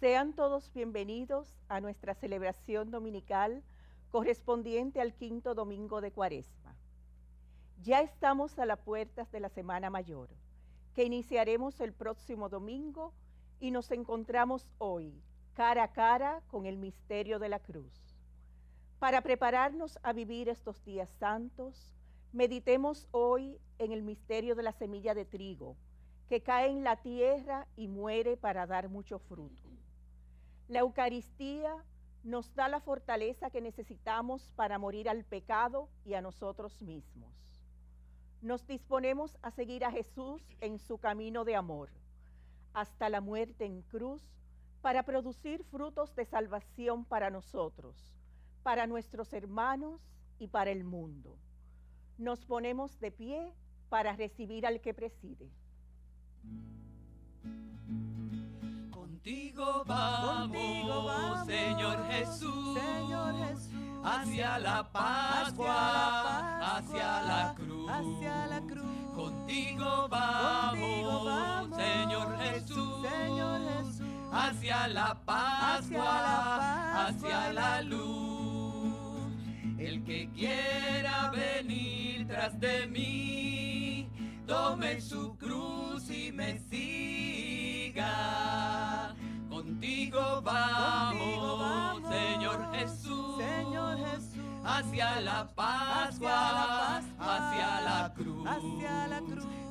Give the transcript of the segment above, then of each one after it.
Sean todos bienvenidos a nuestra celebración dominical correspondiente al quinto domingo de Cuaresma. Ya estamos a las puertas de la Semana Mayor, que iniciaremos el próximo domingo y nos encontramos hoy cara a cara con el misterio de la cruz. Para prepararnos a vivir estos días santos, meditemos hoy en el misterio de la semilla de trigo, que cae en la tierra y muere para dar mucho fruto. La Eucaristía nos da la fortaleza que necesitamos para morir al pecado y a nosotros mismos. Nos disponemos a seguir a Jesús en su camino de amor, hasta la muerte en cruz, para producir frutos de salvación para nosotros, para nuestros hermanos y para el mundo. Nos ponemos de pie para recibir al que preside. Contigo vamos, Señor Jesús, hacia la Pascua, hacia la cruz. Contigo vamos, Señor Jesús, hacia la Pascua, hacia la luz. El que quiera venir tras de mí, tome su cruz y me siga. Contigo vamos, Señor Jesús, hacia la Pascua, hacia la cruz.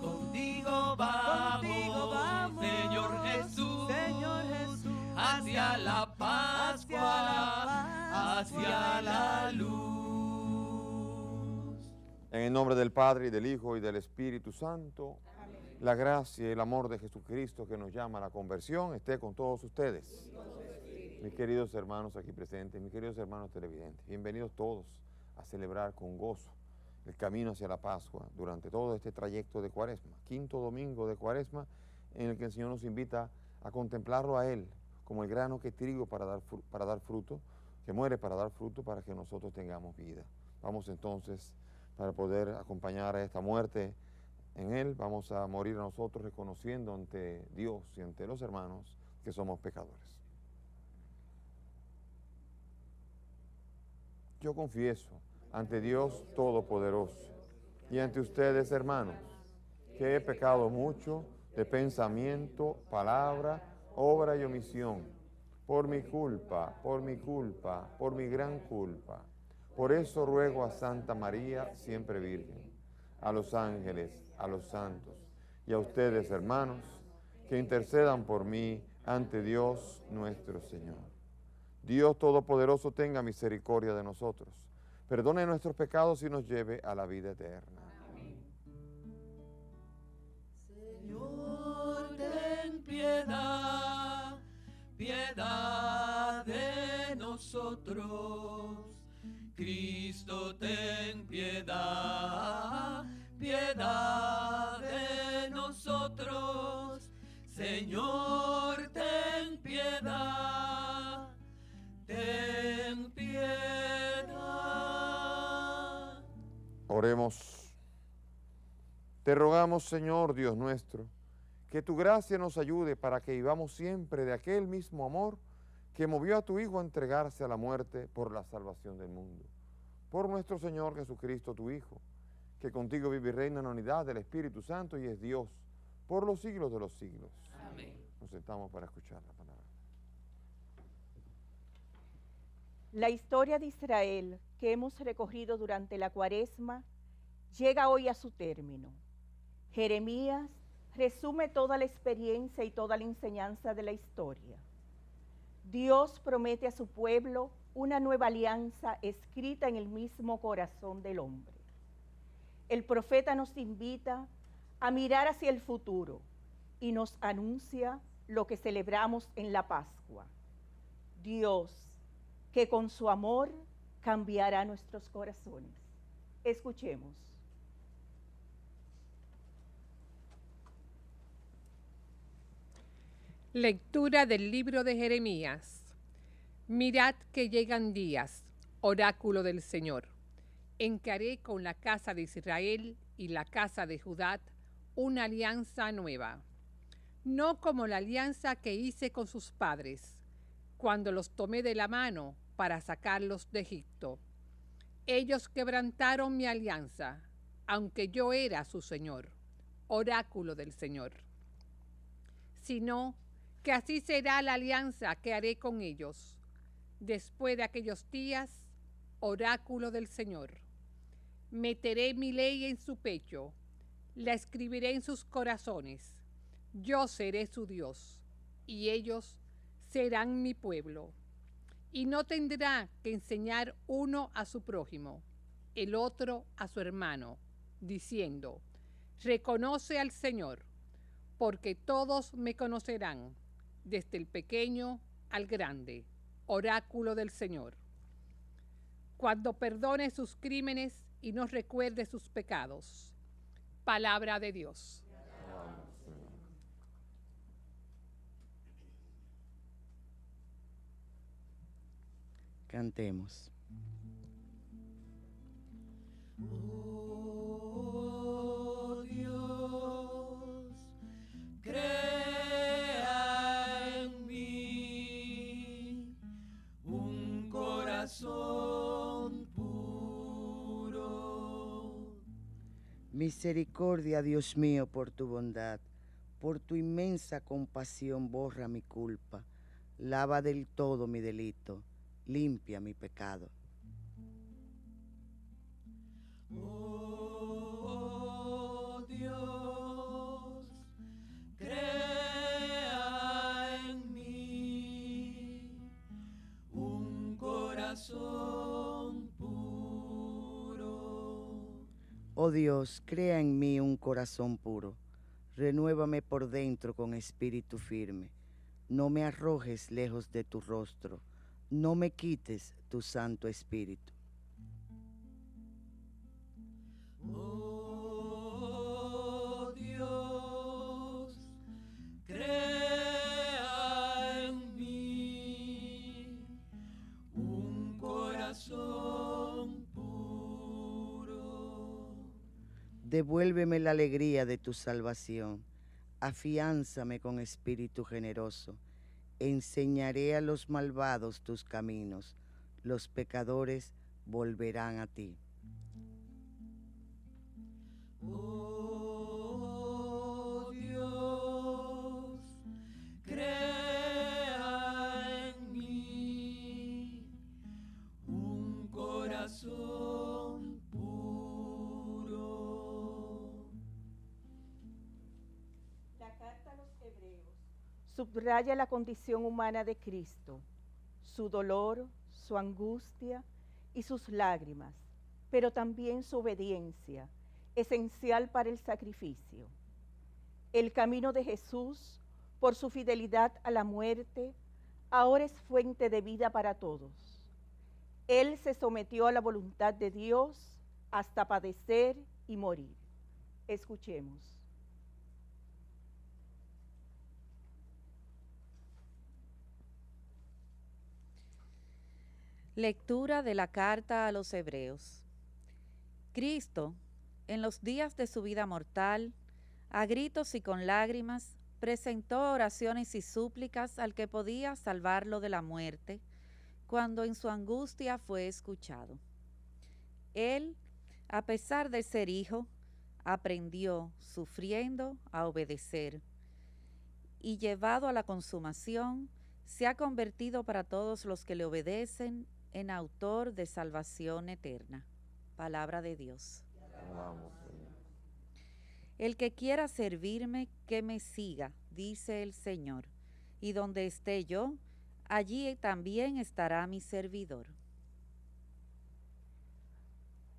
Contigo vamos, Señor Jesús, hacia la Pascua, hacia la luz. En el nombre del Padre, y del Hijo, y del Espíritu Santo, amén. La gracia y el amor de Jesucristo que nos llama a la conversión esté con todos ustedes. Mis queridos hermanos aquí presentes, mis queridos hermanos televidentes, bienvenidos todos a celebrar con gozo el camino hacia la Pascua durante todo este trayecto de Cuaresma, quinto domingo de Cuaresma, en el que el Señor nos invita a contemplarlo a Él como el grano que es trigo para dar fruto, que muere para dar fruto para que nosotros tengamos vida. Vamos entonces, para poder acompañar a esta muerte en Él, vamos a morir a nosotros reconociendo ante Dios y ante los hermanos que somos pecadores. Yo confieso ante Dios Todopoderoso y ante ustedes, hermanos, que he pecado mucho de pensamiento, palabra, obra y omisión, por mi culpa, por mi gran culpa. Por eso ruego a Santa María, siempre Virgen, a los ángeles, a los santos y a ustedes, hermanos, que intercedan por mí ante Dios nuestro Señor. Dios Todopoderoso tenga misericordia de nosotros, perdone nuestros pecados y nos lleve a la vida eterna. Amén. Señor, ten piedad, piedad de nosotros. Cristo, ten piedad, piedad de nosotros. Señor, ten piedad, ten piedad. Oremos. Te rogamos, Señor Dios nuestro, que tu gracia nos ayude para que vivamos siempre de aquel mismo amor que movió a tu Hijo a entregarse a la muerte por la salvación del mundo. Por nuestro Señor Jesucristo, tu Hijo, que contigo vive y reina en la unidad del Espíritu Santo y es Dios por los siglos de los siglos. Amén. Nos sentamos para escuchar la palabra. La historia de Israel que hemos recorrido durante la Cuaresma llega hoy a su término. Jeremías resume toda la experiencia y toda la enseñanza de la historia. Dios promete a su pueblo una nueva alianza escrita en el mismo corazón del hombre. El profeta nos invita a mirar hacia el futuro y nos anuncia lo que celebramos en la Pascua. Dios, que con su amor cambiará nuestros corazones. Escuchemos. Lectura del libro de Jeremías. Mirad que llegan días, oráculo del Señor, en que haré con la casa de Israel y la casa de Judá una alianza nueva, no como la alianza que hice con sus padres, cuando los tomé de la mano para sacarlos de Egipto. Ellos quebrantaron mi alianza, aunque yo era su Señor, oráculo del Señor. Sino que así será la alianza que haré con ellos. Después de aquellos días, oráculo del Señor. Meteré mi ley en su pecho, la escribiré en sus corazones. Yo seré su Dios, y ellos serán mi pueblo. Y no tendrá que enseñar uno a su prójimo, el otro a su hermano, diciendo: reconoce al Señor, porque todos me conocerán, desde el pequeño al grande, oráculo del Señor. Cuando perdone sus crímenes y no recuerde sus pecados. Palabra de Dios. Cantemos. Oh Dios, crea en mí un corazón puro. Misericordia, Dios mío, por tu bondad, por tu inmensa compasión, borra mi culpa, lava del todo mi delito, limpia mi pecado. Oh Dios, crea en mí un corazón puro. Oh Dios, crea en mí un corazón puro, renuévame por dentro con espíritu firme, no me arrojes lejos de tu rostro, no me quites tu Santo Espíritu. Oh Dios, crea en mí un corazón puro. Devuélveme la alegría de tu salvación, afiánzame con espíritu generoso, enseñaré a los malvados tus caminos, los pecadores volverán a ti. Oh Dios, crea en mí un corazón puro. La carta a los Hebreos subraya la condición humana de Cristo, su dolor, su angustia y sus lágrimas, pero también su obediencia, esencial para el sacrificio. El camino de Jesús, por su fidelidad a la muerte, ahora es fuente de vida para todos. Él se sometió a la voluntad de Dios hasta padecer y morir. Escuchemos. Lectura de la carta a los Hebreos. Cristo, en los días de su vida mortal, a gritos y con lágrimas, presentó oraciones y súplicas al que podía salvarlo de la muerte, cuando en su angustia fue escuchado. Él, a pesar de ser hijo, aprendió, sufriendo, a obedecer, y llevado a la consumación, se ha convertido para todos los que le obedecen en autor de salvación eterna. Palabra de Dios. Vamos, Señor. El que quiera servirme, que me siga, dice el Señor, y donde esté yo, allí también estará mi servidor.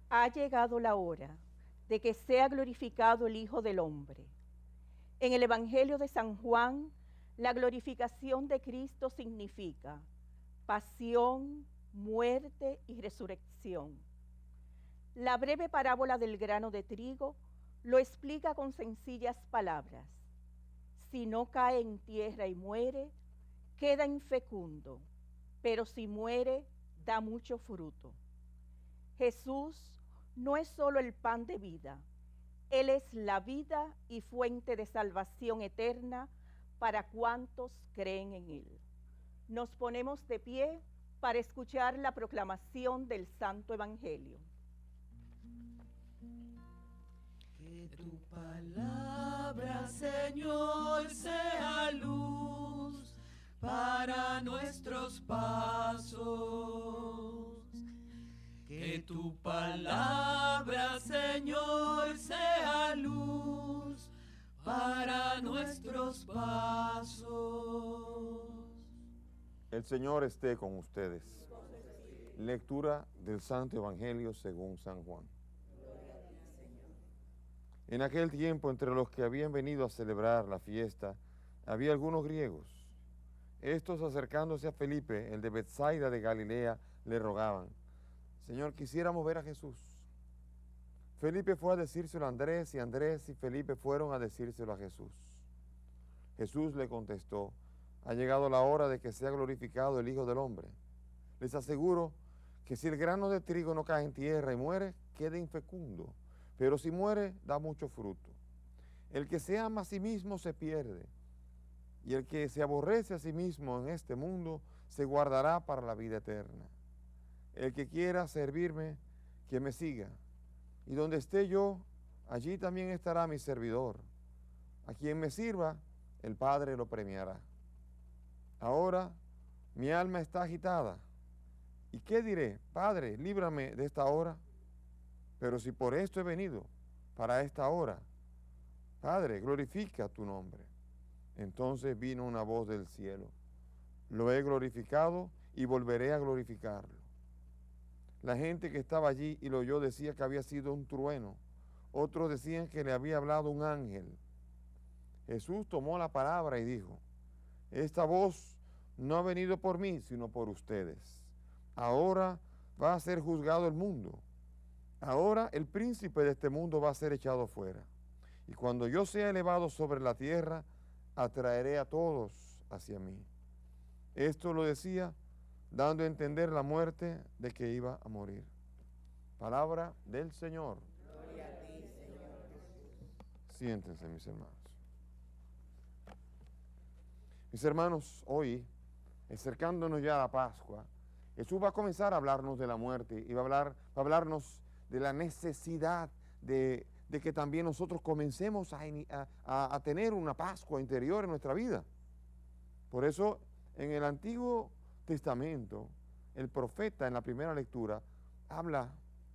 Ha llegado la hora de que sea glorificado el Hijo del Hombre. En el Evangelio de San Juan, la glorificación de Cristo significa pasión, muerte y resurrección. La breve parábola del grano de trigo lo explica con sencillas palabras. Si no cae en tierra y muere, queda infecundo, pero si muere, da mucho fruto. Jesús no es solo el pan de vida, Él es la vida y fuente de salvación eterna para cuantos creen en Él. Nos ponemos de pie para escuchar la proclamación del Santo Evangelio. Que tu palabra, Señor, sea luz para nuestros pasos. Que tu palabra, Señor, sea luz para nuestros pasos. El Señor esté con ustedes. Lectura del Santo Evangelio según San Juan. En aquel tiempo, entre los que habían venido a celebrar la fiesta, había algunos griegos. Estos, acercándose a Felipe, el de Betsaida de Galilea, le rogaban: Señor, quisiéramos ver a Jesús. Felipe fue a decírselo a Andrés, y Andrés y Felipe fueron a decírselo a Jesús. Jesús le contestó: ha llegado la hora de que sea glorificado el Hijo del Hombre. Les aseguro que si el grano de trigo no cae en tierra y muere, queda infecundo, pero si muere, da mucho fruto. El que se ama a sí mismo se pierde, y el que se aborrece a sí mismo en este mundo se guardará para la vida eterna. El que quiera servirme, que me siga, y donde esté yo, allí también estará mi servidor. A quien me sirva, el Padre lo premiará. Ahora mi alma está agitada. ¿Y qué diré? Padre, líbrame de esta hora. Pero si por esto he venido, para esta hora, Padre, glorifica tu nombre. Entonces vino una voz del cielo: lo he glorificado y volveré a glorificarlo. La gente que estaba allí y lo oyó decía que había sido un trueno. Otros decían que le había hablado un ángel. Jesús tomó la palabra y dijo: esta voz no ha venido por mí, sino por ustedes. Ahora va a ser juzgado el mundo. Ahora el príncipe de este mundo va a ser echado fuera. Y cuando yo sea elevado sobre la tierra, atraeré a todos hacia mí. Esto lo decía dando a entender la muerte de que iba a morir. Palabra del Señor. Gloria a ti, Señor. Siéntense, mis hermanos. Mis hermanos, hoy, acercándonos ya a la Pascua, Jesús va a comenzar a hablarnos de la muerte y va a hablarnos de la necesidad de que también nosotros comencemos a tener una Pascua interior en nuestra vida. Por eso, en el Antiguo Testamento, el profeta en la primera lectura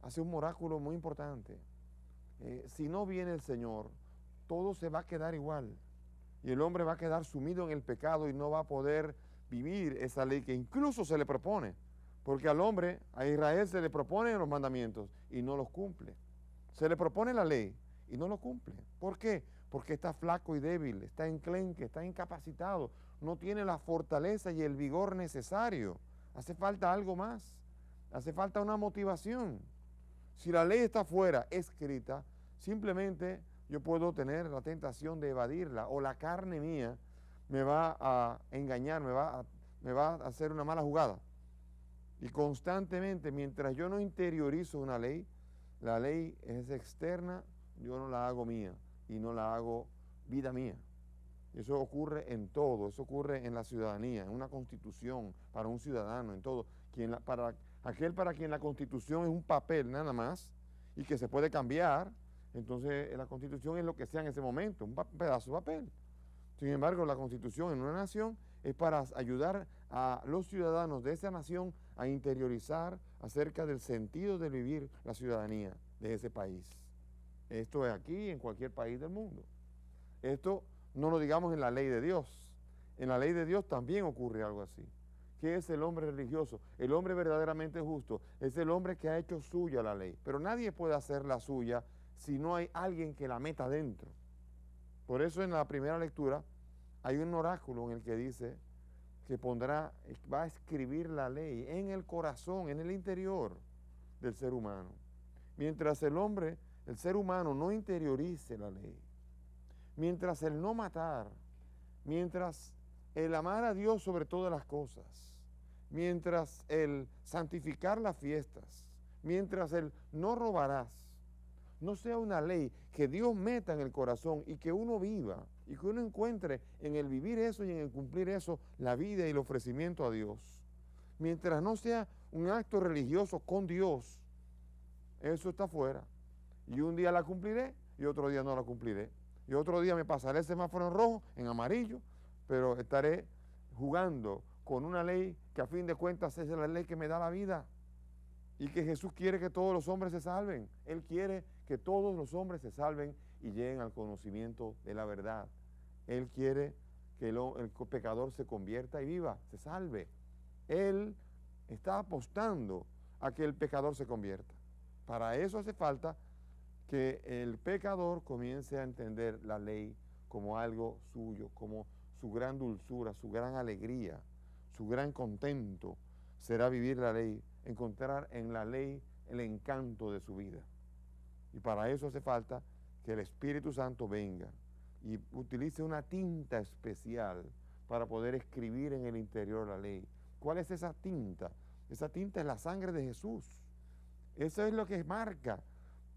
hace un oráculo muy importante. Si no viene el Señor, todo se va a quedar igual. Y el hombre va a quedar sumido en el pecado y no va a poder vivir esa ley que incluso se le propone. Porque al hombre, a Israel, se le proponen los mandamientos y no los cumple. Se le propone la ley y no lo cumple. ¿Por qué? Porque está flaco y débil, está enclenque, está incapacitado, no tiene la fortaleza y el vigor necesario. Hace falta algo más, hace falta una motivación. Si la ley está fuera, escrita, simplemente yo puedo tener la tentación de evadirla, o la carne mía me va a engañar, me va a hacer una mala jugada. Y constantemente, mientras yo no interiorizo una ley, la ley es externa, yo no la hago mía y no la hago vida mía. Eso ocurre en todo, eso ocurre en la ciudadanía, en una constitución, para un ciudadano, en todo. Para quien la constitución es un papel nada más y que se puede cambiar, entonces la constitución es lo que sea en ese momento, un pedazo de papel. Sin embargo, la constitución en una nación es para ayudar a los ciudadanos de esa nación a interiorizar acerca del sentido de vivir la ciudadanía de ese país. Esto es aquí, en cualquier país del mundo. Esto no lo digamos en la ley de Dios. En la ley de Dios también ocurre algo así. ¿Qué es el hombre religioso? El hombre verdaderamente justo es el hombre que ha hecho suya la ley. Pero nadie puede hacer la suya si no hay alguien que la meta dentro. Por eso en la primera lectura hay un oráculo en el que dice que va a escribir la ley en el corazón, en el interior del ser humano. Mientras el ser humano no interiorice la ley, mientras el no matar, mientras el amar a Dios sobre todas las cosas, mientras el santificar las fiestas, mientras el no robarás, no sea una ley que Dios meta en el corazón y que uno viva, y que uno encuentre en el vivir eso y en el cumplir eso la vida y el ofrecimiento a Dios. Mientras no sea un acto religioso con Dios, eso está fuera. Y un día la cumpliré y otro día no la cumpliré. Y otro día me pasaré el semáforo en rojo, en amarillo, pero estaré jugando con una ley que a fin de cuentas es la ley que me da la vida. Y que Jesús quiere que todos los hombres se salven. Él quiere que todos los hombres se salven y lleguen al conocimiento de la verdad. Él quiere que el pecador se convierta y viva, se salve. Él está apostando a que el pecador se convierta. Para eso hace falta que el pecador comience a entender la ley como algo suyo, como su gran dulzura, su gran alegría, su gran contento será vivir la ley, encontrar en la ley el encanto de su vida. Y para eso hace falta que el Espíritu Santo venga y utilice una tinta especial para poder escribir en el interior la ley. ¿Cuál es esa tinta? Esa tinta es la sangre de Jesús. Eso es lo que marca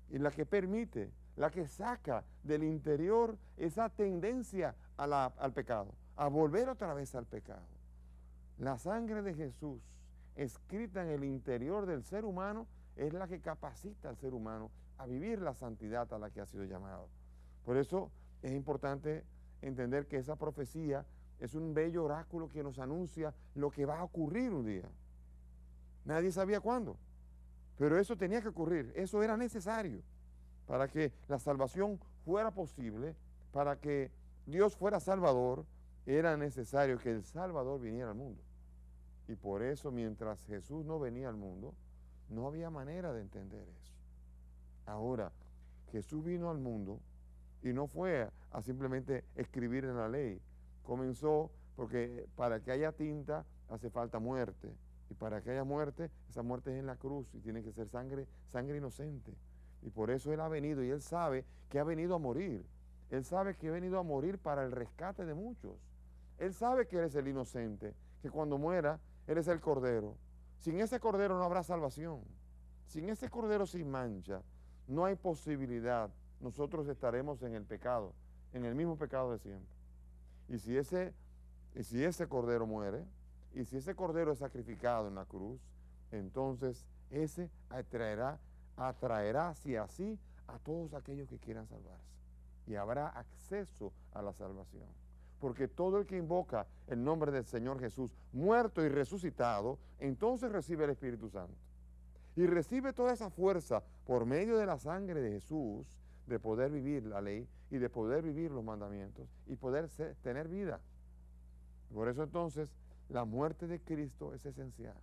y la que permite, la que saca del interior esa tendencia al pecado, a volver otra vez al pecado. La sangre de Jesús, escrita en el interior del ser humano, es la que capacita al ser humano a vivir la santidad a la que ha sido llamado. Por eso es importante entender que esa profecía es un bello oráculo que nos anuncia lo que va a ocurrir un día. Nadie sabía cuándo, pero eso tenía que ocurrir, eso era necesario para que la salvación fuera posible, para que Dios fuera Salvador, era necesario que el Salvador viniera al mundo. Y por eso, mientras Jesús no venía al mundo, no había manera de entender eso. Ahora, Jesús vino al mundo y no fue a simplemente escribir en la ley. Comenzó porque para que haya tinta hace falta muerte. Y para que haya muerte, esa muerte es en la cruz y tiene que ser sangre inocente. Y por eso Él ha venido y Él sabe que ha venido a morir. Él sabe que ha venido a morir para el rescate de muchos. Él sabe que Él es el inocente, que cuando muera, Él es el Cordero. Sin ese Cordero no habrá salvación. Sin ese Cordero sin mancha, no hay posibilidad. Nosotros estaremos en el pecado, en el mismo pecado de siempre. Y si ese Cordero muere, y si ese Cordero es sacrificado en la cruz, entonces ese atraerá hacia sí a todos aquellos que quieran salvarse. Y habrá acceso a la salvación. Porque todo el que invoca el nombre del Señor Jesús, muerto y resucitado, entonces recibe el Espíritu Santo. Y recibe toda esa fuerza por medio de la sangre de Jesús de poder vivir la ley y de poder vivir los mandamientos y poder tener vida. Por eso entonces la muerte de Cristo es esencial.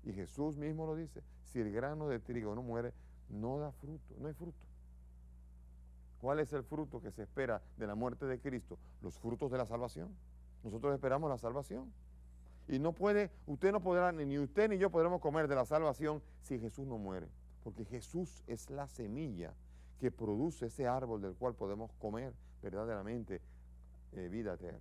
Y Jesús mismo lo dice, si el grano de trigo no muere, no da fruto, no hay fruto. ¿Cuál es el fruto que se espera de la muerte de Cristo? Los frutos de la salvación. Nosotros esperamos la salvación. Y usted no podrá, ni usted ni yo podremos comer de la salvación si Jesús no muere. Porque Jesús es la semilla que produce ese árbol del cual podemos comer verdaderamente vida eterna.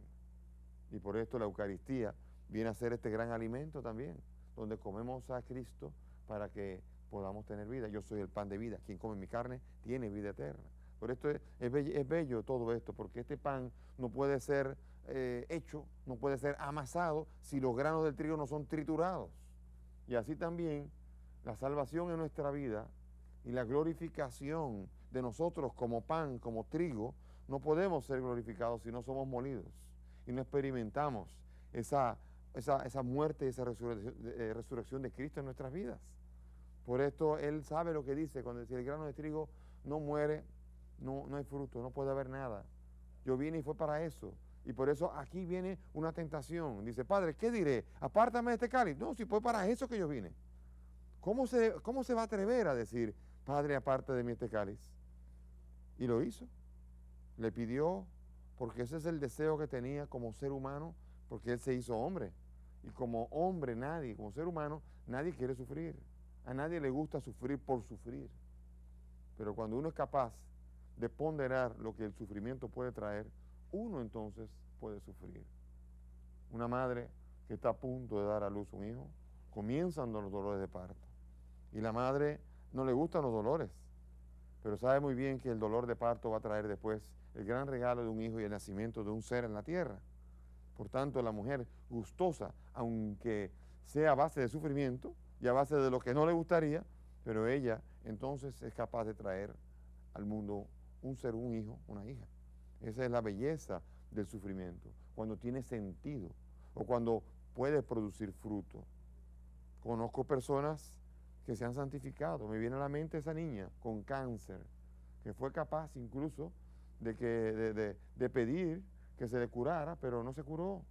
Y por esto la Eucaristía viene a ser este gran alimento también, donde comemos a Cristo para que podamos tener vida. Yo soy el pan de vida. Quien come mi carne tiene vida eterna. Por esto es bello todo esto, porque este pan no puede ser hecho, no puede ser amasado si los granos del trigo no son triturados. Y así también la salvación en nuestra vida y la glorificación de nosotros como pan, como trigo, no podemos ser glorificados si no somos molidos y no experimentamos esa muerte y esa resurrección de Cristo en nuestras vidas. Por esto Él sabe lo que dice, cuando si el grano de trigo no muere, no hay fruto, no puede haber nada. Yo vine y fue para eso. Y por eso aquí viene una tentación. Dice, Padre, ¿qué diré? Apártame de este cáliz. No, si fue para eso que yo vine. ¿Cómo se va a atrever a decir, Padre, aparte de mí este cáliz? Y lo hizo. Le pidió, porque ese es el deseo que tenía como ser humano, porque Él se hizo hombre. Y como hombre, como ser humano, nadie quiere sufrir. A nadie le gusta sufrir por sufrir. Pero cuando uno es capaz de ponderar lo que el sufrimiento puede traer, uno entonces puede sufrir. Una madre que está a punto de dar a luz un hijo, comienzan los dolores de parto. Y la madre no le gustan los dolores. pero sabe muy bien que el dolor de parto va a traer después el gran regalo de un hijo y el nacimiento de un ser en la tierra. Por tanto, la mujer gustosa, aunque sea a base de sufrimiento y a base de lo que no le gustaría, pero ella entonces es capaz de traer al mundo un ser, un hijo, una hija. Esa es la belleza del sufrimiento, cuando tiene sentido o cuando puede producir fruto. Conozco personas que se han santificado. Me viene a la mente esa niña con cáncer, que fue capaz incluso de pedir que se le curara, pero no se curó.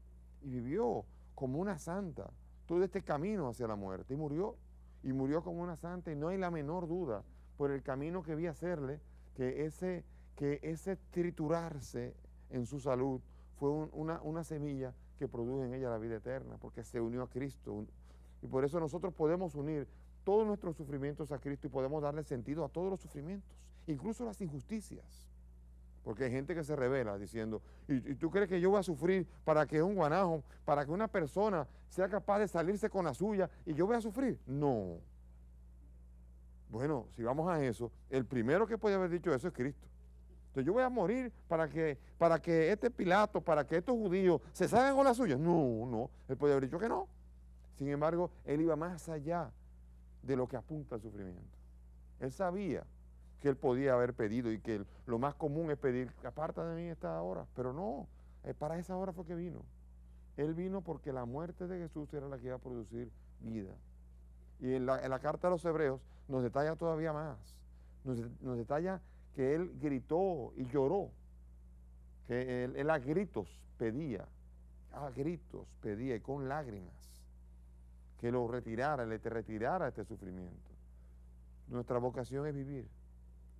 Y vivió como una santa todo este camino hacia la muerte. Y murió como una santa. Y no hay la menor duda, por el camino que vi hacerle, que ese triturarse en su salud fue una semilla que produjo en ella la vida eterna, porque se unió a Cristo. Y por eso nosotros podemos unir todos nuestros sufrimientos a Cristo y podemos darle sentido a todos los sufrimientos, incluso las injusticias. Porque hay gente que se revela diciendo, ¿y tú crees que yo voy a sufrir para que un guanajo, para que una persona sea capaz de salirse con la suya y yo voy a sufrir? No. Bueno, si vamos a eso, el primero que puede haber dicho eso es Cristo. Entonces yo voy a morir para que este Pilato, para que estos judíos se salgan con la suya. No, él puede haber dicho que no. Sin embargo, él iba más allá de lo que apunta al sufrimiento. Él sabía que él podía haber pedido y que lo más común es pedir, aparta de mí esta hora, pero no, para esa hora fue que vino. Él vino porque la muerte de Jesús era la que iba a producir vida. Y en la carta a los Hebreos nos detalla todavía más, nos detalla que él gritó y lloró, que él a gritos pedía y con lágrimas, que lo retirara, le retirara este sufrimiento. Nuestra vocación es vivir,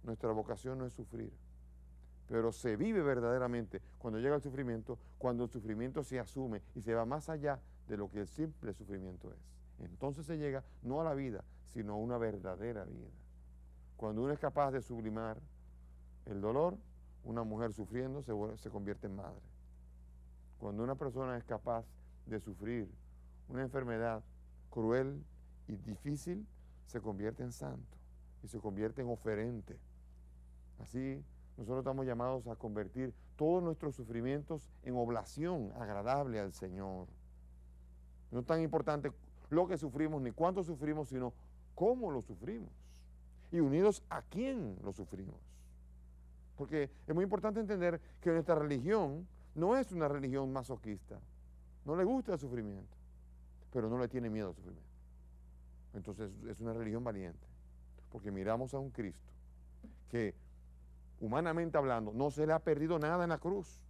nuestra vocación no es sufrir, pero se vive verdaderamente cuando llega el sufrimiento, cuando el sufrimiento se asume y se va más allá de lo que el simple sufrimiento es. Entonces se llega no a la vida, sino a una verdadera vida. Cuando uno es capaz de sublimar el dolor, una mujer sufriendo se convierte en madre. Cuando una persona es capaz de sufrir una enfermedad cruel y difícil, se convierte en santo y se convierte en oferente. Así, nosotros estamos llamados a convertir todos nuestros sufrimientos en oblación agradable al Señor. No es tan importante lo que sufrimos ni cuánto sufrimos, sino cómo lo sufrimos y unidos a quién lo sufrimos. Porque es muy importante entender que nuestra religión no es una religión masoquista. No le gusta el sufrimiento, pero no le tiene miedo al sufrimiento. Entonces es una religión valiente, porque miramos a un Cristo que, humanamente hablando, no se le ha perdido nada en la cruz.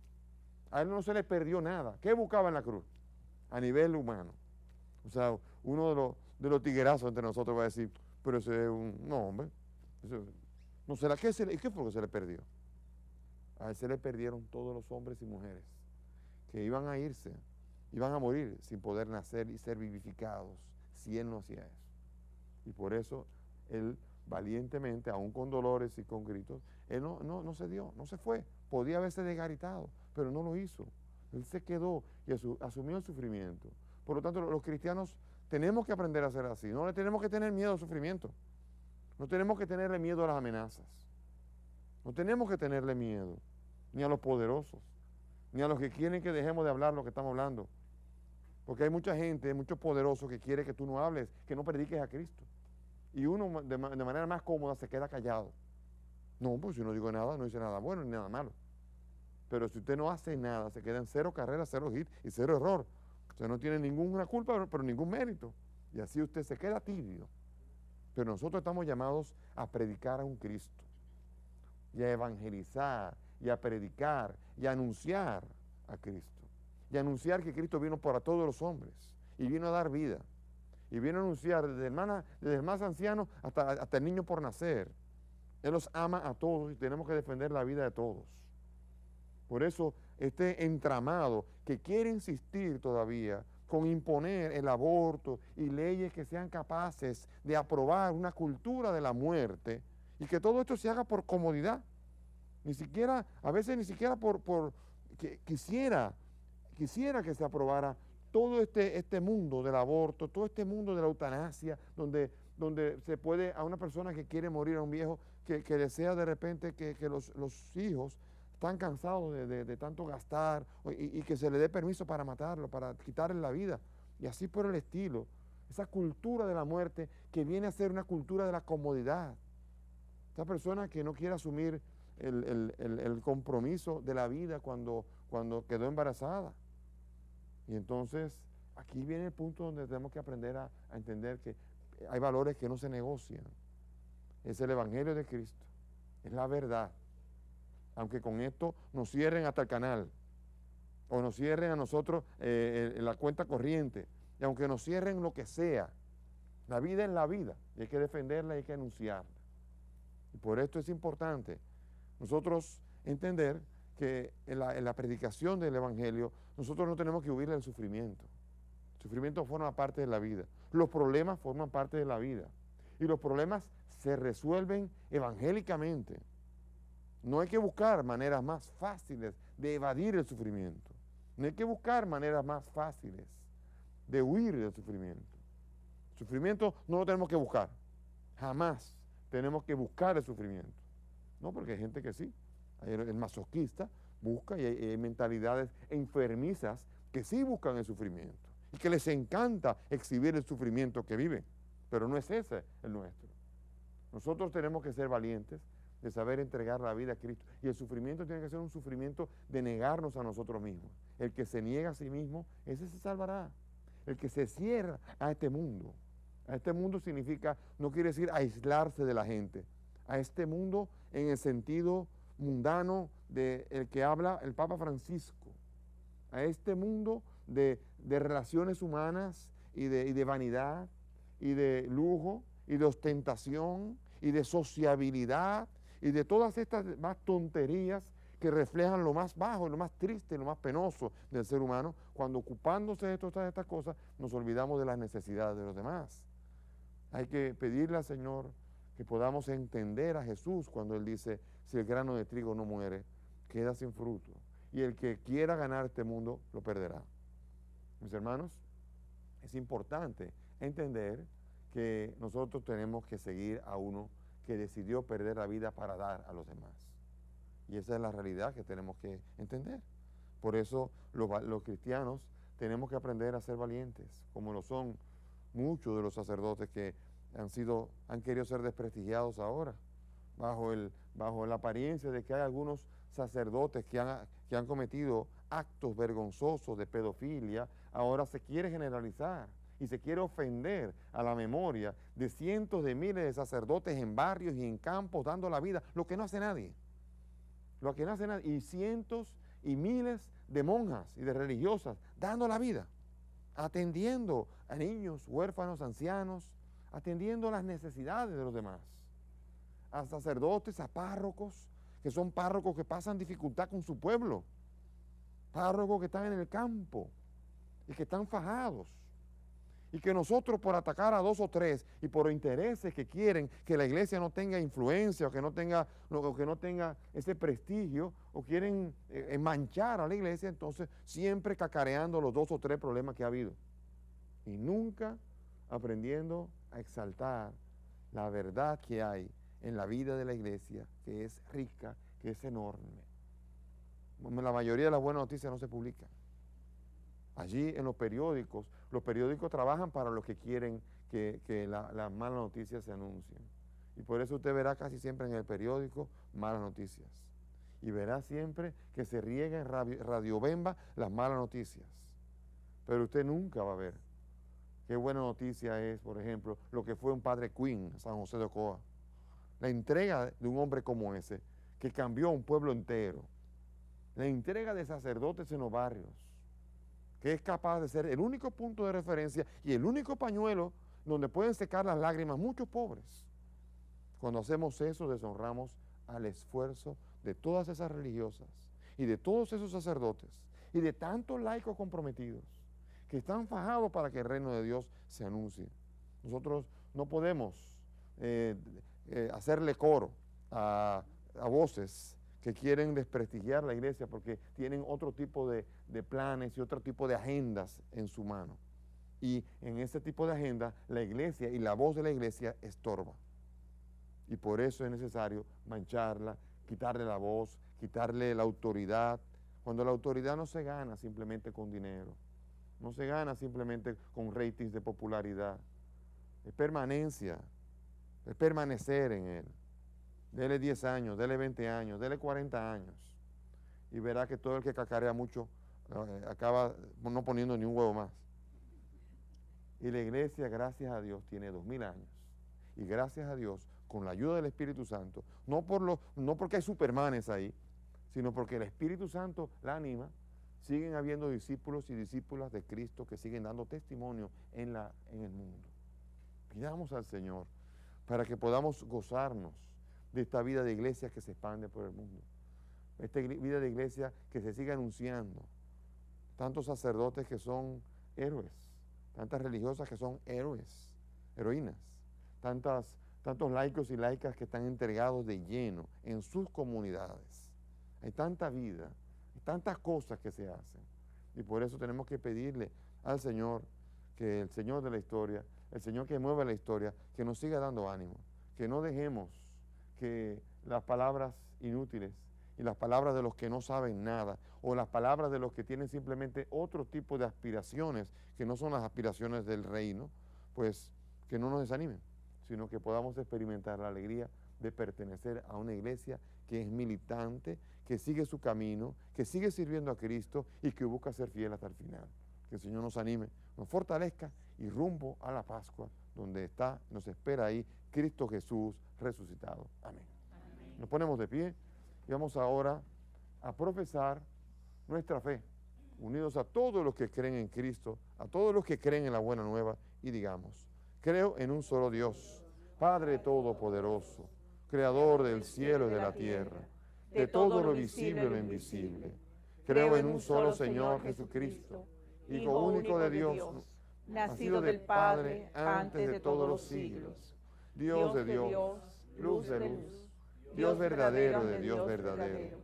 A él no se le perdió nada. ¿Qué buscaba en la cruz? A nivel humano. O sea, uno de los tiguerazos entre nosotros va a decir, pero ese es no, hombre. No será, ¿qué fue lo que se le perdió? A él se le perdieron todos los hombres y mujeres que iban a irse, iban a morir sin poder nacer y ser vivificados si él no hacía eso. Y por eso él valientemente, aún con dolores y con gritos, él no se dio, no se fue. Podía haberse desgaritado, pero no lo hizo. Él se quedó y asumió el sufrimiento. Por lo tanto, los cristianos tenemos que aprender a ser así. No le tenemos que tener miedo al sufrimiento. No tenemos que tenerle miedo a las amenazas. No tenemos que tenerle miedo ni a los poderosos, ni a los que quieren que dejemos de hablar lo que estamos hablando. Porque hay mucha gente, muchos poderosos que quiere que tú no hables, que no prediques a Cristo. Y uno de manera más cómoda se queda callado. No, pues si no digo nada, no dice nada bueno ni nada malo. Pero si usted no hace nada, se queda en 0 carreras, 0 hit y 0 error. Usted no tiene ninguna culpa, pero ningún mérito. Y así usted se queda tibio. Pero nosotros estamos llamados a predicar a un Cristo, y a evangelizar, y a predicar, y a anunciar a Cristo. Y a anunciar que Cristo vino para todos los hombres, y vino a dar vida. Y vino a anunciar desde el más anciano hasta el niño por nacer. Él los ama a todos y tenemos que defender la vida de todos. Por eso este entramado que quiere insistir todavía con imponer el aborto y leyes que sean capaces de aprobar una cultura de la muerte y que todo esto se haga por comodidad. A veces ni siquiera que quisiera que se aprobara todo este mundo del aborto, todo este mundo de la eutanasia, donde se puede a una persona que quiere morir, a un viejo, que desea de repente que los hijos están cansados de tanto gastar y que se le dé permiso para matarlo, para quitarle la vida, y así por el estilo. Esa cultura de la muerte que viene a ser una cultura de la comodidad. Esa persona que no quiere asumir el compromiso de la vida cuando quedó embarazada. Y entonces aquí viene el punto donde tenemos que aprender a entender que hay valores que no se negocian. Es el Evangelio de Cristo, es la verdad. Aunque con esto nos cierren hasta el canal, o nos cierren a nosotros la cuenta corriente, y aunque nos cierren lo que sea, la vida es la vida, y hay que defenderla y hay que anunciarla. Y por esto es importante nosotros entender que en la predicación del Evangelio nosotros no tenemos que huir del sufrimiento. El sufrimiento forma parte de la vida. Los problemas forman parte de la vida. Y los problemas se resuelven evangélicamente. No hay que buscar maneras más fáciles de evadir el sufrimiento. No hay que buscar maneras más fáciles de huir del sufrimiento. El sufrimiento no lo tenemos que buscar. Jamás tenemos que buscar el sufrimiento. No, porque hay gente que sí. El masoquista busca y hay mentalidades enfermizas que sí buscan el sufrimiento y que les encanta exhibir el sufrimiento que viven. Pero no es ese el nuestro. Nosotros tenemos que ser valientes de saber entregar la vida a Cristo. Y el sufrimiento tiene que ser un sufrimiento de negarnos a nosotros mismos. El que se niega a sí mismo, ese se salvará. El que se cierra a este mundo significa, no quiere decir aislarse de la gente. A este mundo en el sentido mundano del que habla el Papa Francisco. A este mundo de relaciones humanas y de vanidad y de lujo y de ostentación y de sociabilidad y de todas estas más tonterías que reflejan lo más bajo, lo más triste, lo más penoso del ser humano. Cuando ocupándose de todas estas cosas nos olvidamos de las necesidades de los demás. Hay que pedirle al Señor que podamos entender a Jesús cuando Él dice, si el grano de trigo no muere, queda sin fruto. Y el que quiera ganar este mundo, lo perderá. Mis hermanos, es importante entender que nosotros tenemos que seguir a uno que decidió perder la vida para dar a los demás. Y esa es la realidad que tenemos que entender. Por eso los cristianos tenemos que aprender a ser valientes, como lo son muchos de los sacerdotes que han querido ser desprestigiados ahora, bajo la apariencia de que hay algunos sacerdotes que han cometido actos vergonzosos de pedofilia. Ahora se quiere generalizar y se quiere ofender a la memoria de cientos de miles de sacerdotes en barrios y en campos dando la vida, lo que no hace nadie. Lo que no hace nadie. Y cientos y miles de monjas y de religiosas dando la vida, atendiendo a niños, huérfanos, ancianos, atendiendo las necesidades de los demás. A sacerdotes, a párrocos, que son párrocos que pasan dificultad con su pueblo, párrocos que están en el campo y que están fajados. Y que nosotros, por atacar a dos o tres y por intereses que quieren que la iglesia no tenga influencia o que no tenga ese prestigio, o quieren manchar a la iglesia, entonces siempre cacareando los dos o tres problemas que ha habido. Y nunca aprendiendo a exaltar la verdad que hay en la vida de la iglesia, que es rica, que es enorme. La mayoría de las buenas noticias no se publican. Allí en los periódicos trabajan para los que quieren que las malas noticias se anuncien. Y por eso usted verá casi siempre en el periódico malas noticias. Y verá siempre que se riega en Radio Bemba las malas noticias. Pero usted nunca va a ver qué buena noticia es, por ejemplo, lo que fue un padre Quinn, San José de Ocoa. La entrega de un hombre como ese, que cambió a un pueblo entero. La entrega de sacerdotes en los barrios, que es capaz de ser el único punto de referencia y el único pañuelo donde pueden secar las lágrimas muchos pobres. Cuando hacemos eso, deshonramos al esfuerzo de todas esas religiosas y de todos esos sacerdotes y de tantos laicos comprometidos que están fajados para que el reino de Dios se anuncie. Nosotros no podemos hacerle coro a voces que quieren desprestigiar la iglesia porque tienen otro tipo de planes y otro tipo de agendas en su mano. Y en ese tipo de agenda, la iglesia y la voz de la iglesia estorba. Y por eso es necesario mancharla, quitarle la voz, quitarle la autoridad. Cuando la autoridad no se gana simplemente con dinero, no se gana simplemente con ratings de popularidad, es permanencia, es permanecer en él. Dele 10 años, dele 20 años, dele 40 años y verá que todo el que cacarea mucho acaba no poniendo ni un huevo más. Y la iglesia, gracias a Dios, tiene 2000 años. Y gracias a Dios, con la ayuda del Espíritu Santo, no porque hay supermanes ahí, sino porque el Espíritu Santo la anima, siguen habiendo discípulos y discípulas de Cristo que siguen dando testimonio en el mundo. Pidamos al Señor para que podamos gozarnos de esta vida de iglesia que se expande por el mundo. Esta vida de iglesia que se sigue anunciando. Tantos sacerdotes que son héroes, tantas religiosas que son héroes, heroínas, tantos laicos y laicas que están entregados de lleno en sus comunidades. Hay tanta vida, hay tantas cosas que se hacen. Y por eso tenemos que pedirle al Señor, que el Señor de la historia, el Señor que mueve la historia, que nos siga dando ánimo, que no dejemos que las palabras inútiles y las palabras de los que no saben nada o las palabras de los que tienen simplemente otro tipo de aspiraciones que no son las aspiraciones del reino, pues que no nos desanimen, sino que podamos experimentar la alegría de pertenecer a una iglesia que es militante, que sigue su camino, que sigue sirviendo a Cristo y que busca ser fiel hasta el final. Que el Señor nos anime, nos fortalezca y rumbo a la Pascua, donde nos espera ahí Cristo Jesús resucitado. Amén. Amén. Nos ponemos de pie y vamos ahora a profesar nuestra fe, unidos a todos los que creen en Cristo, a todos los que creen en la buena nueva, y digamos: creo en un solo Dios, Padre Todopoderoso, Creador del cielo y de la tierra, de todo lo visible y lo invisible. Creo en un solo Señor Jesucristo, Hijo único de Dios, nacido del Padre antes de todos los siglos, Dios de Dios, luz de luz, Dios verdadero de Dios verdadero,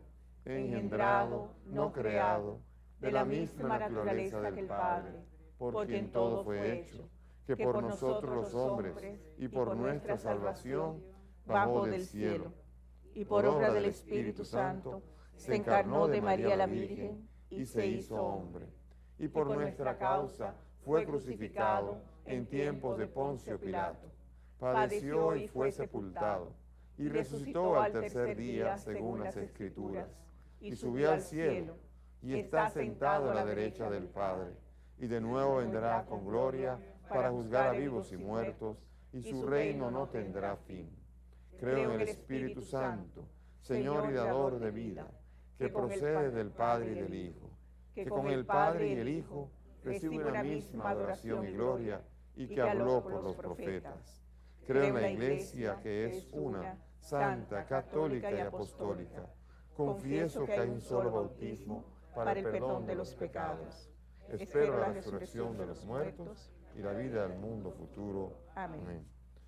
engendrado, no creado, de la misma naturaleza del Padre, por quien todo fue hecho, que por nosotros los hombres y por nuestra salvación bajó del cielo, y por obra del Espíritu Santo se encarnó de María la Virgen y se hizo hombre, y por nuestra causa fue crucificado en tiempos de Poncio Pilato, padeció y fue sepultado, y resucitó al tercer día según las Escrituras, y subió al cielo, y está sentado a la derecha del Padre, y de nuevo vendrá con gloria para juzgar a vivos y muertos, y su reino no tendrá fin. Creo en el Espíritu Santo, Señor y dador de vida, que procede del Padre y del Hijo, que con el Padre y el Hijo recibe una misma adoración y gloria, y que habló por los profetas. Creo en la Iglesia, que es una, santa, católica y apostólica. Confieso que hay un solo bautismo para el perdón de los pecados. Espero la resurrección de los muertos y la vida del mundo futuro. Amén.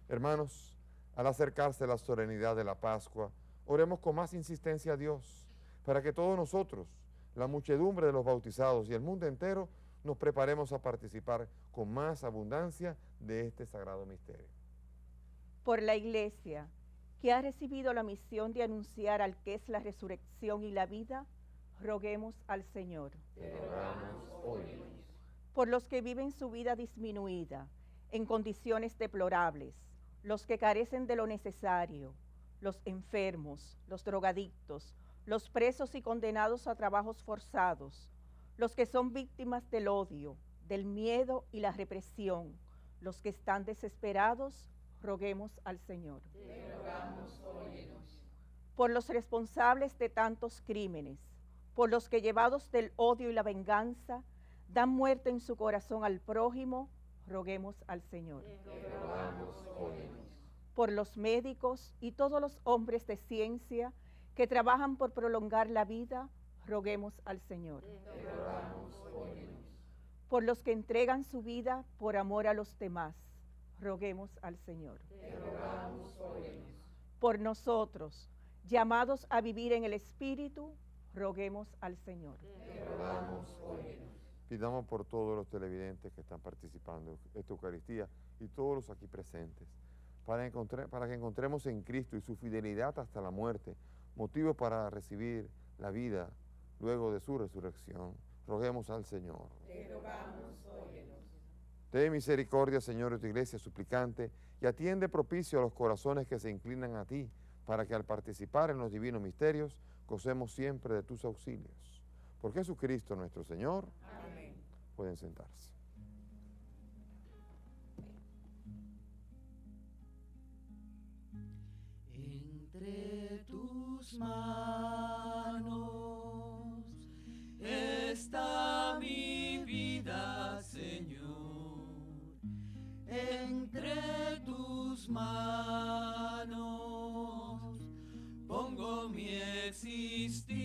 Hermanos, al acercarse la solemnidad de la Pascua, oremos con más insistencia a Dios, para que todos nosotros, la muchedumbre de los bautizados y el mundo entero, nos preparemos a participar con más abundancia de este sagrado misterio. Por la Iglesia, que ha recibido la misión de anunciar al que es la resurrección y la vida, roguemos al Señor. Te rogamos hoy. Por los que viven su vida disminuida, en condiciones deplorables, los que carecen de lo necesario, los enfermos, los drogadictos, los presos y condenados a trabajos forzados, los que son víctimas del odio, del miedo y la represión, los que están desesperados, roguemos al Señor. Te rogamos, óyenos. Por los responsables de tantos crímenes, por los que llevados del odio y la venganza, dan muerte en su corazón al prójimo, roguemos al Señor. Te rogamos, óyenos. Por los médicos y todos los hombres de ciencia que trabajan por prolongar la vida, roguemos al Señor. Te rogamos, óyenos. Por los que entregan su vida por amor a los demás, roguemos al Señor. Te rogamos, óyenos. Por nosotros, llamados a vivir en el Espíritu, roguemos al Señor. Te rogamos, óyenos. Pidamos por todos los televidentes que están participando en esta Eucaristía y todos los aquí presentes. para que encontremos en Cristo y su fidelidad hasta la muerte, motivo para recibir la vida luego de su resurrección. Roguemos al Señor. Te rogamos, óyenos. Ten misericordia, Señor, de tu iglesia suplicante, y atiende propicio a los corazones que se inclinan a ti, para que al participar en los divinos misterios, gocemos siempre de tus auxilios. Por Jesucristo nuestro Señor. Amén. Pueden sentarse. Entre tus manos está mi vida, Señor. Entre tus manos pongo mi existir.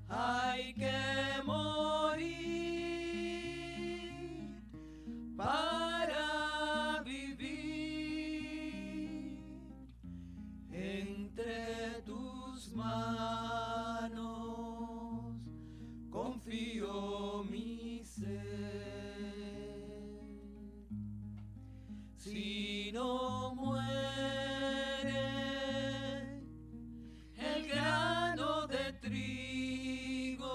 Hay que morir para vivir. Entre tus manos confío mi ser. Si no muere el grano de trigo,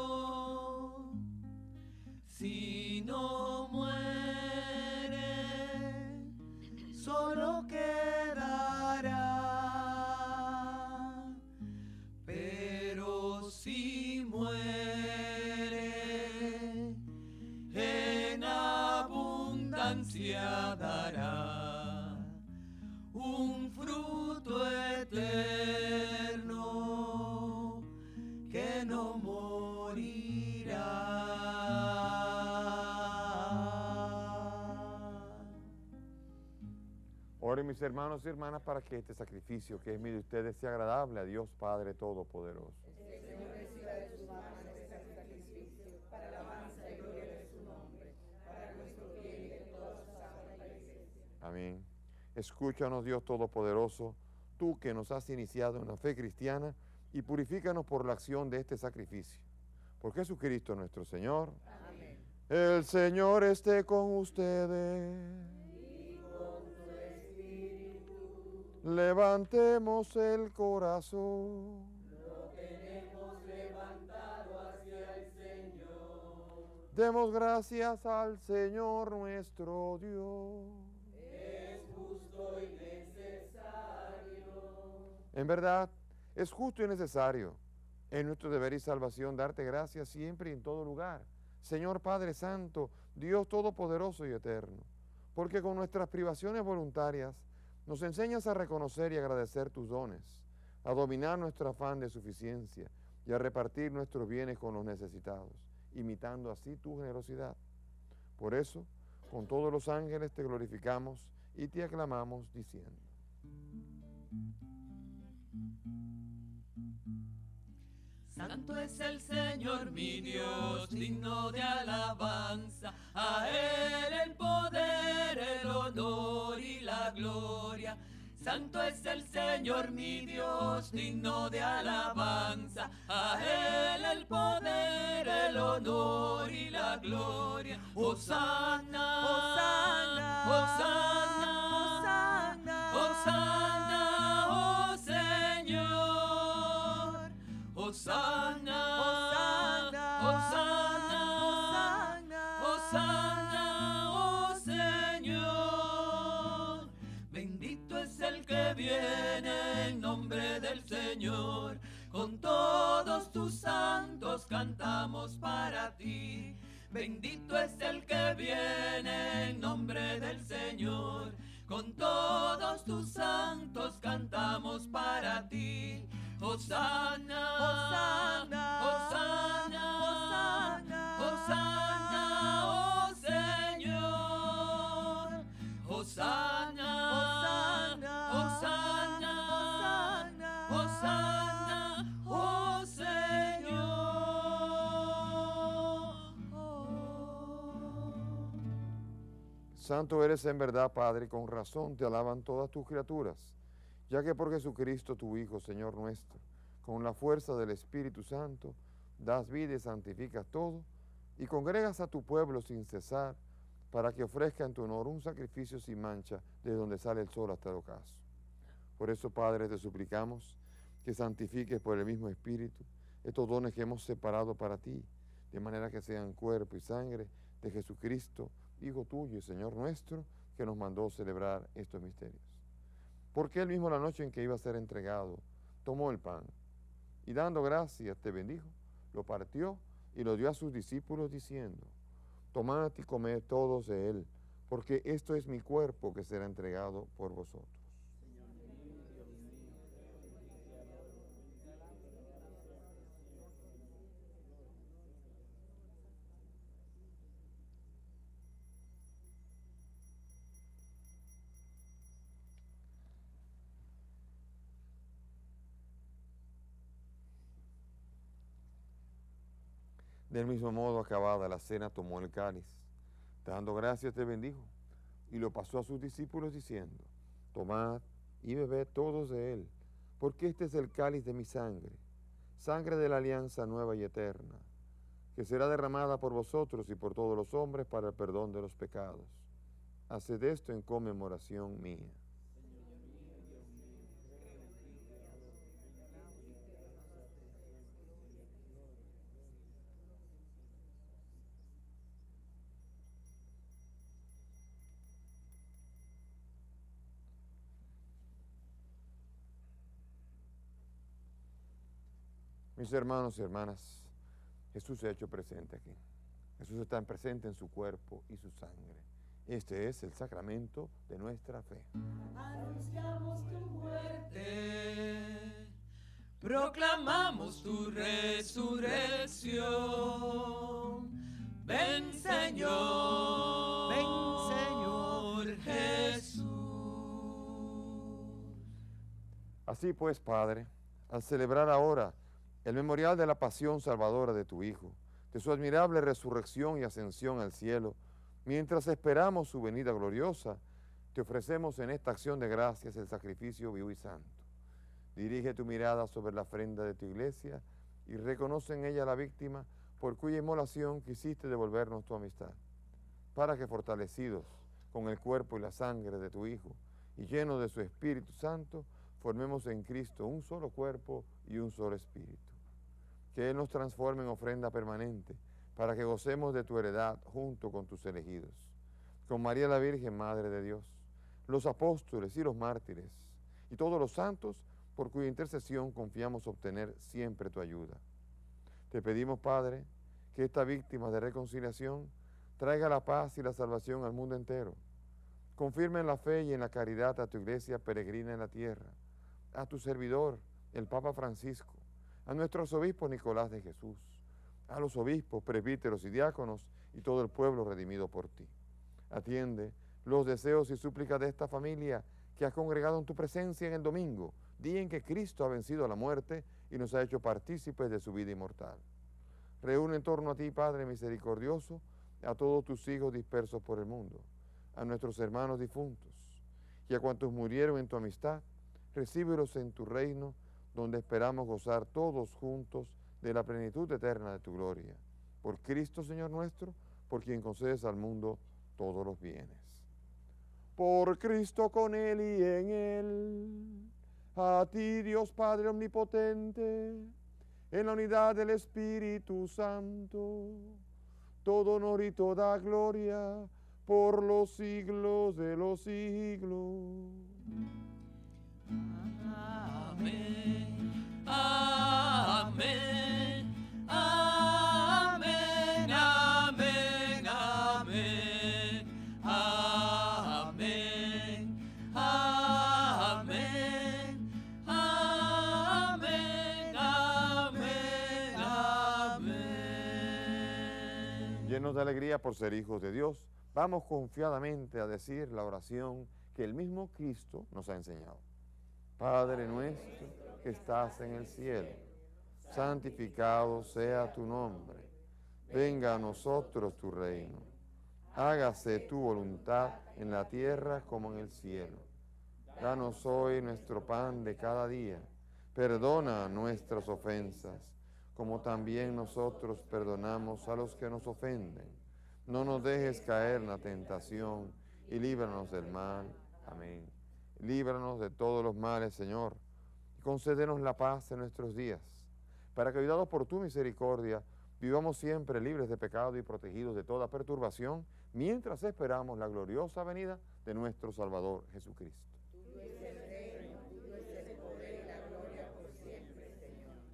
si no muere, solo quedará. Pero si muere, en abundancia dará un fruto eterno que no morirá. Oren mis hermanos y hermanas para que este sacrificio que es mío de ustedes sea agradable a Dios Padre Todopoderoso. El Señor reciba de tus manos este sacrificio para la alabanza y gloria de su nombre, para nuestro bien y de toda su santa iglesia. Amén. Escúchanos, Dios Todopoderoso, tú que nos has iniciado en la fe cristiana, y purifícanos por la acción de este sacrificio. Por Jesucristo nuestro Señor. Amén. El Señor esté con ustedes. Y con tu espíritu Levantemos el corazón. lo tenemos levantado hacia el Señor. Demos gracias al Señor nuestro Dios. Es justo y necesario. En verdad, es justo y necesario, es nuestro deber y salvación darte gracias siempre y en todo lugar, Señor Padre Santo, Dios Todopoderoso y Eterno, porque con nuestras privaciones voluntarias nos enseñas a reconocer y agradecer tus dones, a dominar nuestro afán de suficiencia y a repartir nuestros bienes con los necesitados, imitando así tu generosidad. Por eso, con todos los ángeles te glorificamos y te aclamamos diciendo: Santo es el Señor mi Dios, digno de alabanza. A Él el poder, el honor y la gloria. Santo es el Señor mi Dios, digno de alabanza. A Él el poder, el honor y la gloria. Hosana, Hosana, Hosana, Hosana, oh Señor. Hosana, Hosana, Hosana, Hosana, oh Señor. Bendito es el que viene en nombre del Señor. Con todos tus santos cantamos para ti. Bendito es el que viene en nombre del Señor. Con todos tus santos cantamos para ti. Hosana, Hosana, Hosana, Hosana, oh Señor. Hosana, Hosana, Hosana, Hosana, oh Señor. Santo eres en verdad, Padre, y con razón te alaban todas tus criaturas, ya que por Jesucristo tu Hijo, Señor nuestro, con la fuerza del Espíritu Santo, das vida y santificas todo, y congregas a tu pueblo sin cesar, para que ofrezca en tu honor un sacrificio sin mancha desde donde sale el sol hasta el ocaso. Por eso, Padre, te suplicamos que santifiques por el mismo Espíritu estos dones que hemos separado para ti, de manera que sean cuerpo y sangre de Jesucristo, Hijo tuyo y Señor nuestro, que nos mandó celebrar estos misterios. Porque él mismo, la noche en que iba a ser entregado, tomó el pan y dando gracias te bendijo, lo partió y lo dio a sus discípulos diciendo: tomad y comed todos de él, porque esto es mi cuerpo que será entregado por vosotros. Del mismo modo, acabada la cena, tomó el cáliz, dando gracias te bendijo, y lo pasó a sus discípulos diciendo: tomad y bebed todos de él, porque este es el cáliz de mi sangre, sangre de la alianza nueva y eterna, que será derramada por vosotros y por todos los hombres para el perdón de los pecados. Haced esto en conmemoración mía. Mis hermanos y hermanas, Jesús se ha hecho presente aquí. Jesús está presente en su cuerpo y su sangre. Este es el sacramento de nuestra fe. Anunciamos tu muerte, proclamamos tu resurrección. Ven Señor Jesús. Así pues, Padre, al celebrar ahora el memorial de la pasión salvadora de tu Hijo, de su admirable resurrección y ascensión al cielo, mientras esperamos su venida gloriosa, te ofrecemos en esta acción de gracias el sacrificio vivo y santo. Dirige tu mirada sobre la ofrenda de tu iglesia y reconoce en ella la víctima por cuya inmolación quisiste devolvernos tu amistad, para que fortalecidos con el cuerpo y la sangre de tu Hijo y llenos de su Espíritu Santo, formemos en Cristo un solo cuerpo y un solo espíritu. Que Él nos transforme en ofrenda permanente, para que gocemos de tu heredad junto con tus elegidos. Con María la Virgen, Madre de Dios, los apóstoles y los mártires, y todos los santos, por cuya intercesión confiamos obtener siempre tu ayuda. Te pedimos, Padre, que esta víctima de reconciliación traiga la paz y la salvación al mundo entero. Confirma en la fe y en la caridad a tu iglesia peregrina en la tierra, a tu servidor, el Papa Francisco, a nuestro arzobispo Nicolás de Jesús, a los obispos, presbíteros y diáconos y todo el pueblo redimido por ti. Atiende los deseos y súplicas de esta familia que has congregado en tu presencia en el domingo, día en que Cristo ha vencido a la muerte y nos ha hecho partícipes de su vida inmortal. Reúne en torno a ti, Padre misericordioso, a todos tus hijos dispersos por el mundo, a nuestros hermanos difuntos y a cuantos murieron en tu amistad, recíbelos en tu reino, donde esperamos gozar todos juntos de la plenitud eterna de tu gloria. Por Cristo, Señor nuestro, por quien concedes al mundo todos los bienes. Por Cristo, con Él y en Él, a ti, Dios Padre omnipotente, en la unidad del Espíritu Santo, todo honor y toda gloria por los siglos de los siglos. Amén, amén, amén, amén, amén, amén, amén, amén, amén, amén. Llenos de alegría por ser hijos de Dios, vamos confiadamente a decir la oración que el mismo Cristo nos ha enseñado. Padre nuestro que estás en el cielo, santificado sea tu nombre. Venga a nosotros tu reino. Hágase tu voluntad en la tierra como en el cielo. Danos hoy nuestro pan de cada día. Perdona nuestras ofensas, como también nosotros perdonamos a los que nos ofenden. No nos dejes caer en la tentación y líbranos del mal. Amén. Líbranos de todos los males, Señor, y concédenos la paz en nuestros días, para que, ayudados por tu misericordia, vivamos siempre libres de pecado y protegidos de toda perturbación, mientras esperamos la gloriosa venida de nuestro Salvador Jesucristo.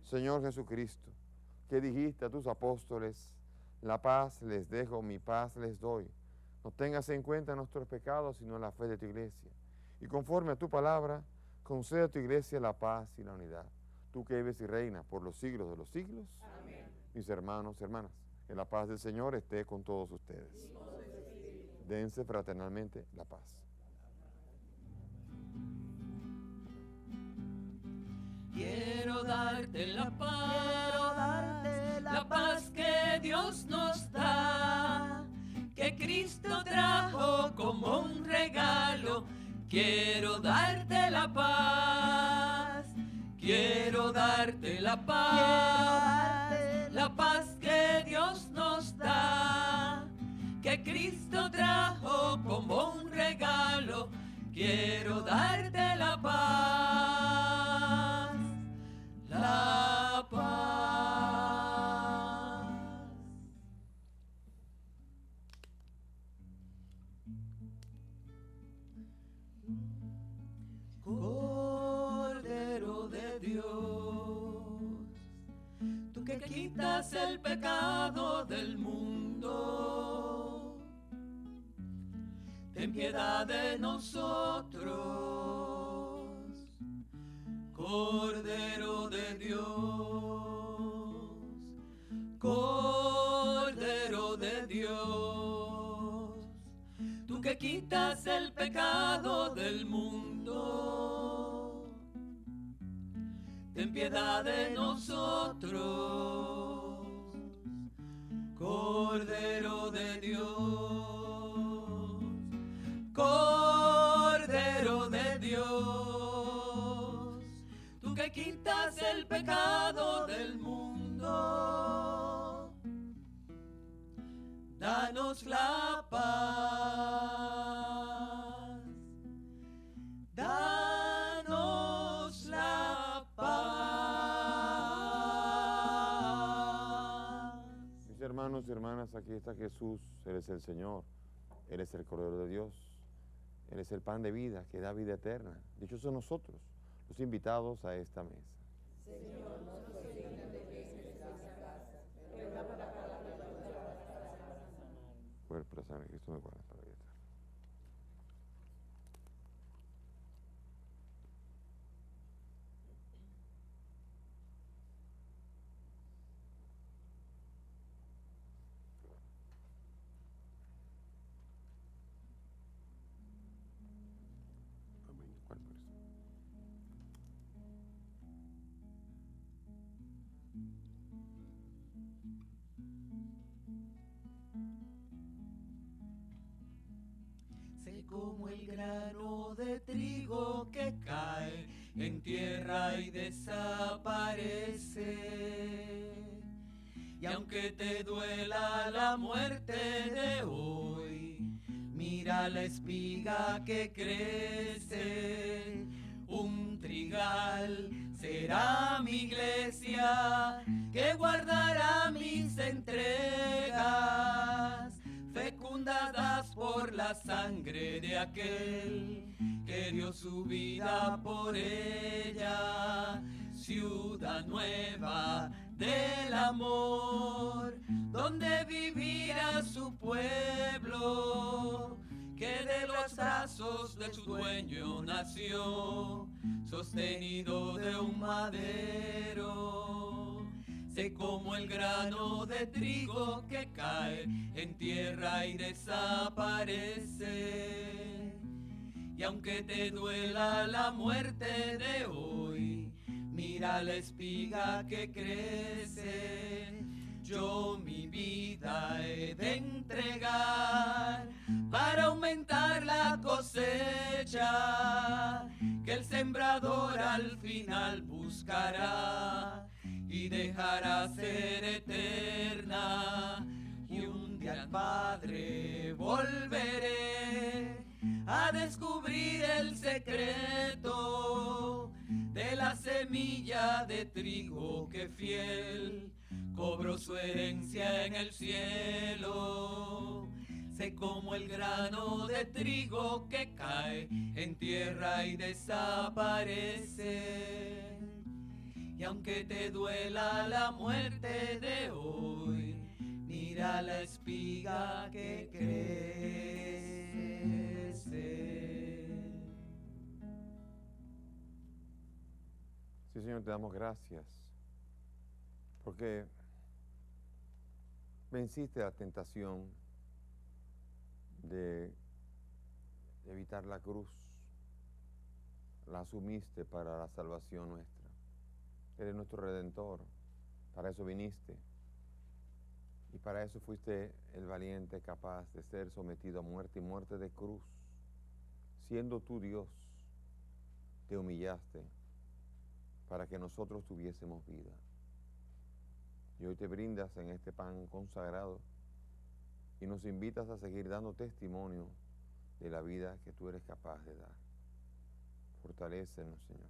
Señor Jesucristo, que dijiste a tus apóstoles, la paz les dejo, mi paz les doy. No tengas en cuenta nuestros pecados, sino la fe de tu iglesia. Y conforme a tu palabra, concede a tu iglesia la paz y la unidad. Tú que vives y reinas por los siglos de los siglos. Amén. Mis hermanos y hermanas, que la paz del Señor esté con todos ustedes. Dense fraternalmente la paz. Quiero darte la paz que Dios nos da, que Cristo trajo como un regalo. Quiero darte la paz, quiero darte la paz que Dios nos da, que Cristo trajo como un regalo. Quiero darte la paz, la paz. Cordero de Dios, tú que quitas el pecado del mundo, ten piedad de nosotros. Cordero de Dios, Cordero de Dios, tú que quitas el pecado del mundo, ten piedad de nosotros. Cordero de Dios, Cordero de Dios, tú que quitas el pecado del mundo, danos la paz, danos la paz. Mis hermanos y hermanas, aquí está Jesús. Él es el Señor, Él es el Cordero de Dios, Él es el pan de vida que da vida eterna. Dichosos nosotros, los invitados a esta mesa. Señor, no soy digno de que entres a esta casa, pero una palabra de Dios bastará para sanar. Cuerpo, la sangre de Cristo me guarda para la vida eterna. Amén. Cuerpo de Cristo. Sé como el grano de trigo que cae en tierra y desaparece. Y aunque te duela la muerte de hoy, mira la espiga que crece. Un trigal será mi iglesia que guardará mis entregas, fecundadas por la sangre de aquel que dio su vida por ella. Ciudad nueva del amor, donde vivirá su pueblo, que de los brazos de su dueño nació, sostenido de un madero. Sé como el grano de trigo que cae en tierra y desaparece. Y aunque te duela la muerte de hoy, mira la espiga que crece. Yo mi vida he de entregar para aumentar la cosecha que el sembrador al final buscará y dejará ser eterna. Y un día Padre volveré a descubrir el secreto de la semilla de trigo que fiel cobró su herencia en el cielo. Sé como el grano de trigo que cae en tierra y desaparece. Y aunque te duela la muerte de hoy, mira la espiga que crece. Sí, Señor, te damos gracias porque venciste la tentación de evitar la cruz, la asumiste para la salvación nuestra. Eres nuestro Redentor, para eso viniste y para eso fuiste el valiente capaz de ser sometido a muerte y muerte de cruz. Siendo tú Dios, te humillaste para que nosotros tuviésemos vida. Y hoy te brindas en este pan consagrado y nos invitas a seguir dando testimonio de la vida que tú eres capaz de dar. Fortalécenos, Señor.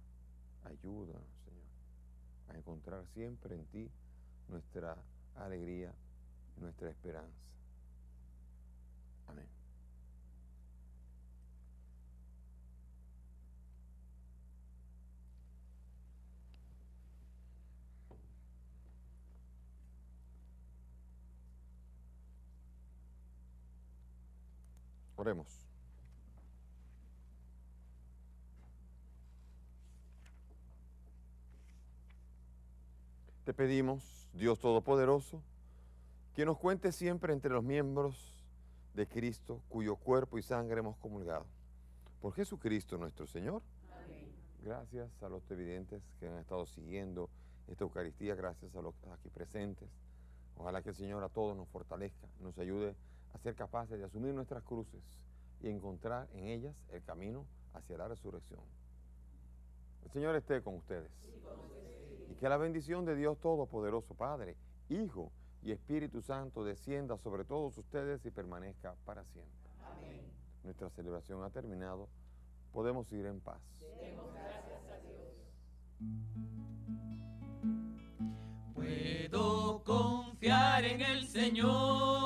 Ayúdanos, Señor, a encontrar siempre en ti nuestra alegría y nuestra esperanza. Amén. Oremos. Te pedimos, Dios Todopoderoso, que nos cuentes siempre entre los miembros de Cristo, cuyo cuerpo y sangre hemos comulgado. Por Jesucristo nuestro Señor. Amén. Gracias a los televidentes que han estado siguiendo esta Eucaristía, gracias a los aquí presentes. Ojalá que el Señor a todos nos fortalezca, nos ayude a ser capaces de asumir nuestras cruces y encontrar en ellas el camino hacia la resurrección. El Señor esté con ustedes. Y que la bendición de Dios Todopoderoso, Padre, Hijo y Espíritu Santo descienda sobre todos ustedes y permanezca para siempre. Amén. Nuestra celebración ha terminado. Podemos ir en paz. Demos gracias a Dios. Puedo confiar en el Señor.